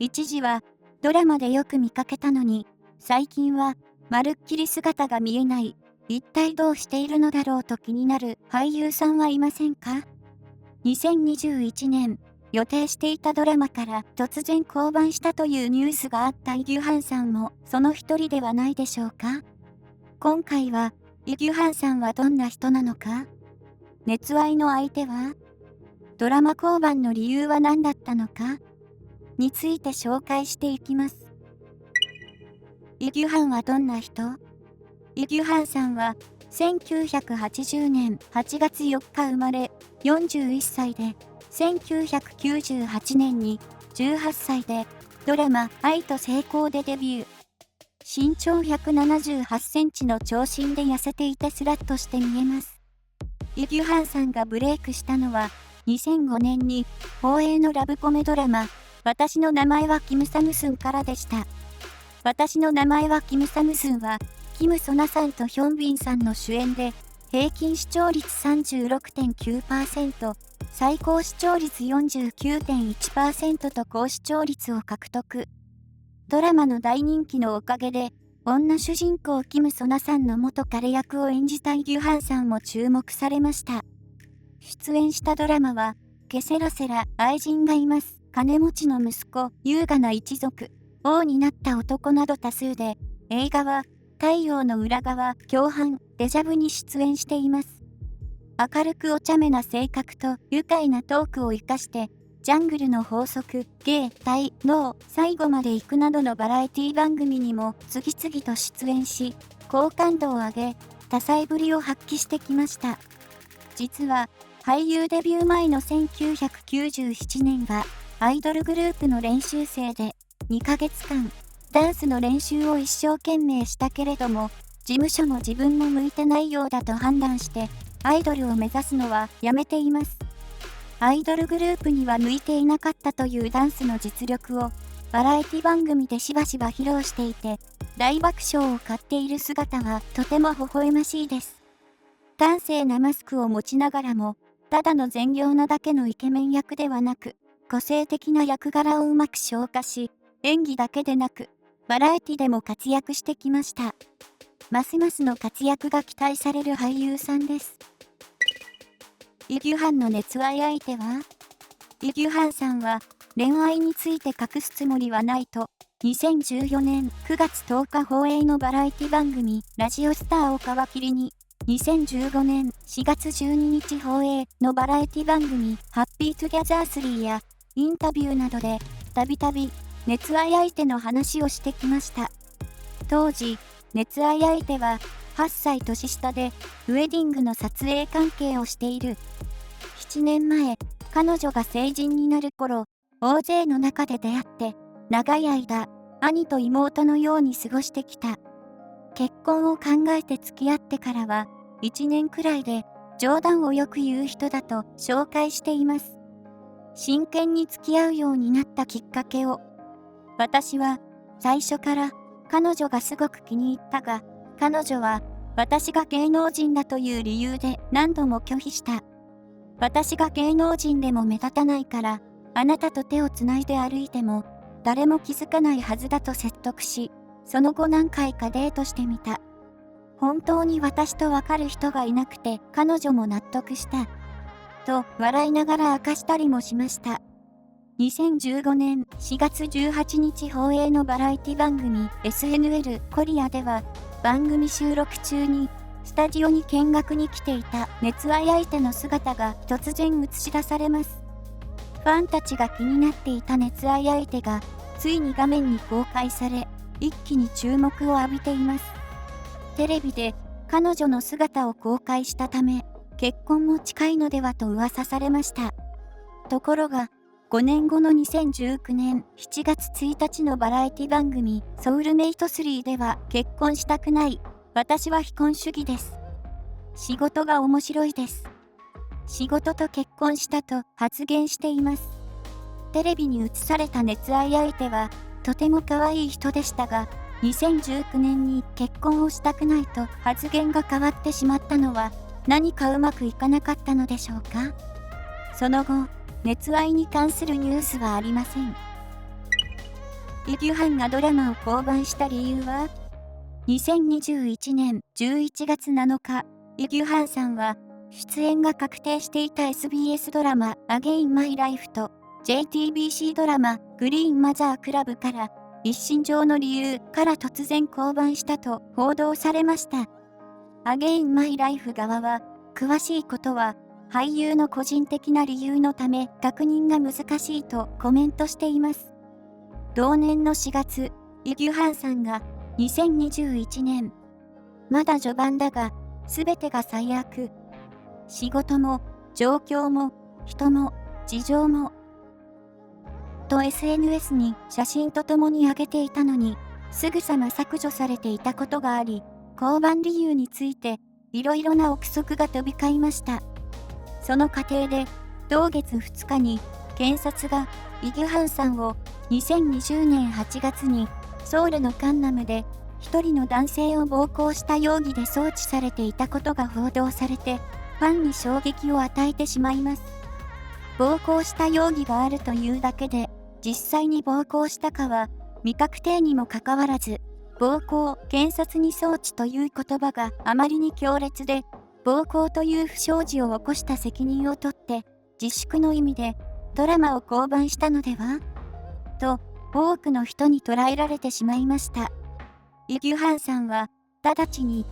一時はドラマでよく見かけたのに、最近はまるっきり姿が見えない。一体どうしているのだろうと気になる俳優さんはいませんか？ 2021 年、予定していたドラマから突然降板したというニュースがあったイ・ギュハンさんもその一人ではないでしょうか？今回は、イ・ギュハンさんはどんな人なのか？熱愛の相手は？ドラマ降板の理由は何だったのか？について紹介していきます。イ・ギュハンはどんな人？イ・ギュハンさんは、1980年8月4日生まれ、41歳で、1998年に18歳で、ドラマ、愛と成功でデビュー。身長178センチの長身で痩せていてスラッとして見えます。イ・ギュハンさんがブレイクしたのは、2005年に放映のラブコメドラマ、私の名前はキム・サムスンからでした。私の名前はキム・サムスンは、キム・ソナさんとヒョンビンさんの主演で、平均視聴率 36.9%、最高視聴率 49.1% と高視聴率を獲得。ドラマの大人気のおかげで、女主人公キム・ソナさんの元彼役を演じたイ・ギュハンさんも注目されました。出演したドラマは、ケセラセラ、愛人がいます、金持ちの息子、優雅な一族、王になった男など多数で、映画は、太陽の裏側、共犯、デジャブに出演しています。明るくお茶目な性格と愉快なトークを生かして、ジャングルの法則、芸、体、脳、最後まで行くなどのバラエティ番組にも次々と出演し、好感度を上げ、多彩ぶりを発揮してきました。実は、俳優デビュー前の1997年は、アイドルグループの練習生で、2ヶ月間、ダンスの練習を一生懸命したけれども、事務所も自分も向いてないようだと判断して、アイドルを目指すのはやめています。アイドルグループには向いていなかったというダンスの実力を、バラエティ番組でしばしば披露していて、大爆笑を買っている姿はとても微笑ましいです。端正なマスクを持ちながらも、ただの善良なだけのイケメン役ではなく、個性的な役柄をうまく消化し、演技だけでなく、バラエティでも活躍してきました。ますますの活躍が期待される俳優さんです。イ・ギュハンの熱愛相手は？イ・ギュハンさんは、恋愛について隠すつもりはないと、2014年9月10日放映のバラエティ番組、ラジオスターを皮切りに、2015年4月12日放映のバラエティ番組、ハッピートゥギャザー3や、インタビューなどで、たびたび、熱愛相手の話をしてきました。当時、熱愛相手は8歳年下でウェディングの撮影関係をしている。7年前、彼女が成人になる頃、大勢の中で出会って、長い間、兄と妹のように過ごしてきた。結婚を考えて付き合ってからは、1年くらいで冗談をよく言う人だと紹介しています。真剣に付き合うようになったきっかけを、私は最初から彼女がすごく気に入ったが、彼女は私が芸能人だという理由で何度も拒否した。私が芸能人でも目立たないから、あなたと手をつないで歩いても誰も気づかないはずだと説得し、その後何回かデートしてみた。本当に私とわかる人がいなくて彼女も納得した。と笑いながら明かしたりもしました。2015年4月18日放映のバラエティ番組 SNL コリアでは番組収録中にスタジオに見学に来ていた熱愛相手の姿が突然映し出されます。ファンたちが気になっていた熱愛相手がついに画面に公開され一気に注目を浴びています。テレビで彼女の姿を公開したため結婚も近いのではと噂されました。ところが5年後の2019年7月1日のバラエティ番組ソウルメイト3では結婚したくない。私は非婚主義です。仕事が面白いです。仕事と結婚したと発言しています。テレビに映された熱愛相手はとても可愛い人でしたが、2019年に結婚をしたくないと発言が変わってしまったのは何かうまくいかなかったのでしょうか。その後、熱愛に関するニュースはありません。イ・ギュハンがドラマを降板した理由は？ 2021 年11月7日、イ・ギュハンさんは、出演が確定していた SBS ドラマアゲイン・マイ・ライフと JTBC ドラマグリーン・マザー・クラブから一身上の理由から突然降板したと報道されました。アゲイン・マイ・ライフ側は、詳しいことは俳優の個人的な理由のため確認が難しいとコメントしています。同年の4月、イ・ギュハンさんが2021年、まだ序盤だが、すべてが最悪。仕事も、状況も、人も、事情も。と SNS に写真とともに上げていたのに、すぐさま削除されていたことがあり、降板理由について、いろいろな憶測が飛び交いました。その過程で、同月2日に、検察が、イ・ギュハンさんを2020年8月に、ソウルのカンナムで、一人の男性を暴行した容疑で送致されていたことが報道されて、ファンに衝撃を与えてしまいます。暴行した容疑があるというだけで、実際に暴行したかは未確定にもかかわらず、暴行、検察に送致という言葉があまりに強烈で、暴行という不祥事を起こした責任を取って、自粛の意味でドラマを降板したのではと、多くの人に捉えられてしまいました。イ・ギュハンさんは、直ちに、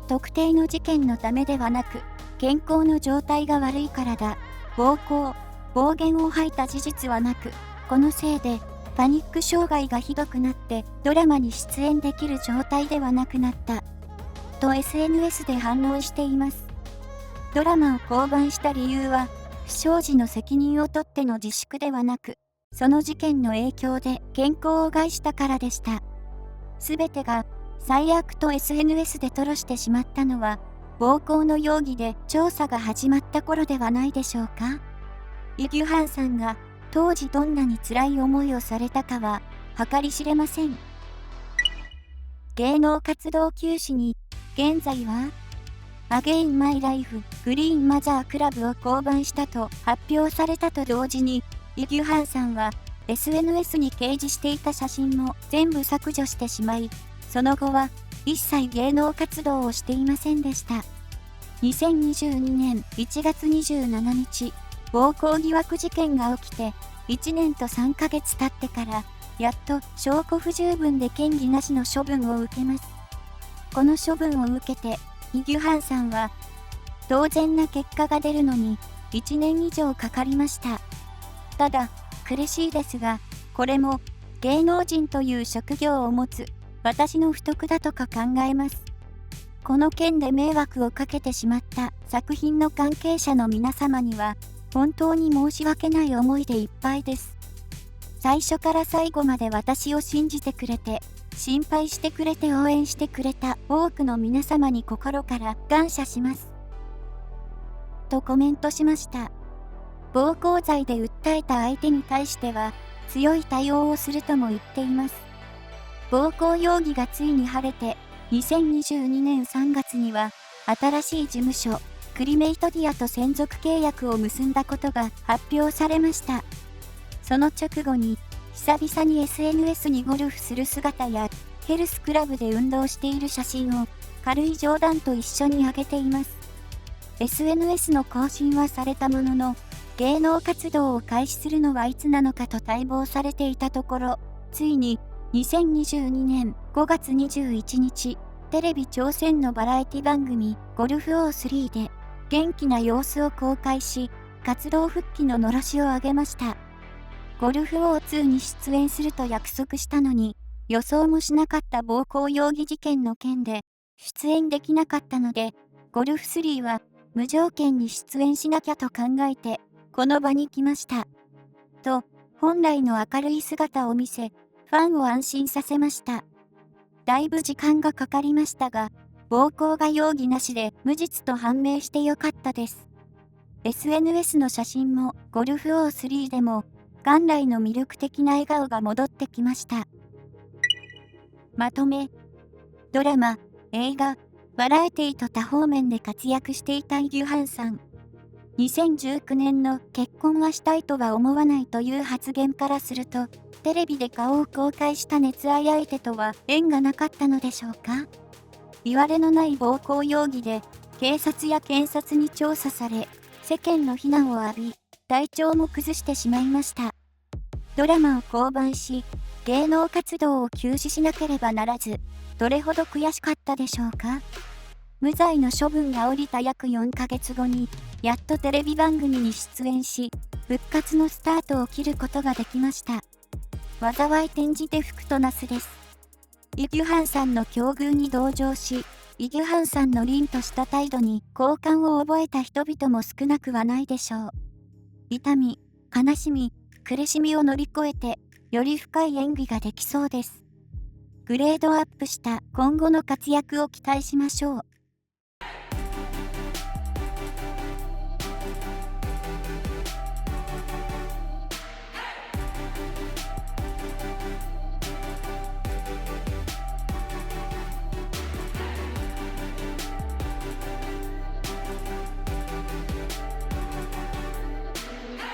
特定の事件のためではなく、健康の状態が悪いからだ。暴行、暴言を吐いた事実はなく、このせいで、パニック障害がひどくなってドラマに出演できる状態ではなくなった。と SNS で反論しています。ドラマを降板した理由は、不祥事の責任を取っての自粛ではなく、その事件の影響で健康を害したからでした。すべてが最悪と SNS で吐露してしまったのは、暴行の容疑で調査が始まった頃ではないでしょうか。イ・ギュハンさんが当時どんなに辛い思いをされたかは計り知れません。芸能活動休止に、現在はアゲイン・マイ・ライフ、グリーン・マザー・クラブを降板したと発表されたと同時に、イ・ギュハンさんは SNS に掲示していた写真も全部削除してしまい、その後は一切芸能活動をしていませんでした。2022年1月27日、暴行疑惑事件が起きて、1年と3ヶ月経ってから、やっと証拠不十分で嫌疑なしの処分を受けます。この処分を受けて、イ・ギュハンさんは、当然な結果が出るのに、1年以上かかりました。ただ、苦しいですが、これも、芸能人という職業を持つ、私の不徳だとか考えます。この件で迷惑をかけてしまった作品の関係者の皆様には、本当に申し訳ない思いでいっぱいです。最初から最後まで私を信じてくれて、心配してくれて応援してくれた多くの皆様に心から感謝します。とコメントしました。暴行罪で訴えた相手に対しては、強い対応をするとも言っています。暴行容疑がついに晴れて、2022年3月には、新しい事務所、クリメイトディアと専属契約を結んだことが発表されました。その直後に、久々に SNS にゴルフする姿や、ヘルスクラブで運動している写真を、軽い冗談と一緒に上げています。SNS の更新はされたものの、芸能活動を開始するのはいつなのかと待望されていたところ、ついに、2022年5月21日、テレビ朝鮮のバラエティ番組ゴルフ王3で元気な様子を公開し、活動復帰ののろしを上げました。ゴルフ王2に出演すると約束したのに、予想もしなかった暴行容疑事件の件で出演できなかったので、ゴルフ3は無条件に出演しなきゃと考えて、この場に来ました。と、本来の明るい姿を見せ、ファンを安心させました。だいぶ時間がかかりましたが、暴行が容疑なしで無実と判明してよかったです。SNS の写真もゴルフ王3でも、元来の魅力的な笑顔が戻ってきました。まとめ、ドラマ、映画、バラエティと多方面で活躍していたイ・ギュハンさん。2019年の結婚はしたいとは思わないという発言からすると、テレビで顔を公開した熱愛相手とは縁がなかったのでしょうか。いわれのない暴行容疑で、警察や検察に調査され、世間の非難を浴び、体調も崩してしまいました。ドラマを降板し、芸能活動を休止しなければならず、どれほど悔しかったでしょうか。無罪の処分が下りた約4ヶ月後に、やっとテレビ番組に出演し、復活のスタートを切ることができました。災い転じて福となすです。イ・ギュハンさんの境遇に同情し、イ・ギュハンさんの凛とした態度に好感を覚えた人々も少なくはないでしょう。痛み、悲しみ、苦しみを乗り越えて、より深い演技ができそうです。グレードアップした今後の活躍を期待しましょう。